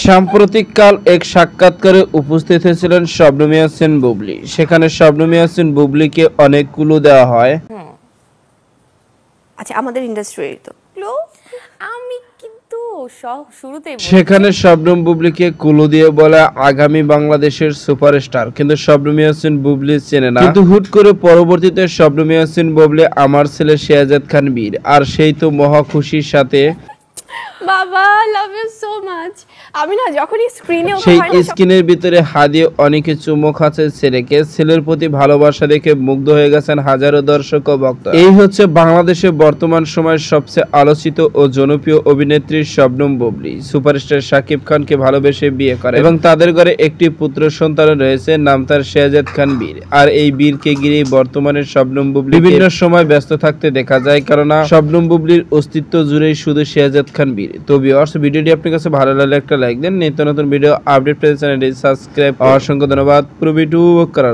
সাম্প্রতিককাল এক সাক্ষাৎকারে উপস্থিত হয়েছিলেন শবনম ইয়াসমিন বুবলী। সেখানে শবনম ইয়াসমিন বুবলীকে অনেক ক্লু দেওয়া হয়। আচ্ছা, আমাদের ইন্ডাস্ট্রির তো ক্লু আমি কিন্তু শুরুতেই সেখানে শবনম বুবলীকে ক্লু দিয়ে বলে আগামী বাংলাদেশের সুপারস্টার, কিন্তু শবনম ইয়াসমিন বুবলী চেনে না। কিন্তু হুট করে পরবর্তীতে শবনম ইয়াসমিন বুবলী আমার ছেলে শেহজাদ খান বীর, আর সেই তো মহা খুশির সাথে বাবা লাভ ইউ সো মাচ। আমি না যখনই স্ক্রিনে সেই স্ক্রিনের ভিতরে হাদিয়ে অনেকে চুমো খাচ্ছে ছেলেকে। ছেলের প্রতি ভালোবাসা দেখে মুগ্ধ হয়ে গেছেন হাজারো দর্শক ও ভক্ত। এই হচ্ছে বাংলাদেশে বর্তমান সময়ের সবচেয়ে আলোচিত ও জনপ্রিয় অভিনেত্রী শবনম বুবলী। সুপারস্টার শাকিব খানকে ভালোবেসে বিয়ে করে এবং তাদের ঘরে একটি পুত্র সন্তান রয়েছে, নাম তার শেহজাদ খান বীর। আর এই বীরকে ঘিরে বর্তমানে শবনম বুবলী বিভিন্ন সময় ব্যস্ত থাকতে দেখা যায়, কারণ শবনম বুবলীর অস্তিত্ব জুড়েই শুধু শেহজাদ খান বীর। তো ভিউয়ার্স, ভিডিওটি আপনার কাছে ভালো লাগলে একটা লাইক দেন। নিত্য নতুন ভিডিও আপডেট পেতে চ্যানেলটি সাবস্ক্রাইব। অসংখ্য ধন্যবাদ পুরো ভিডিও করার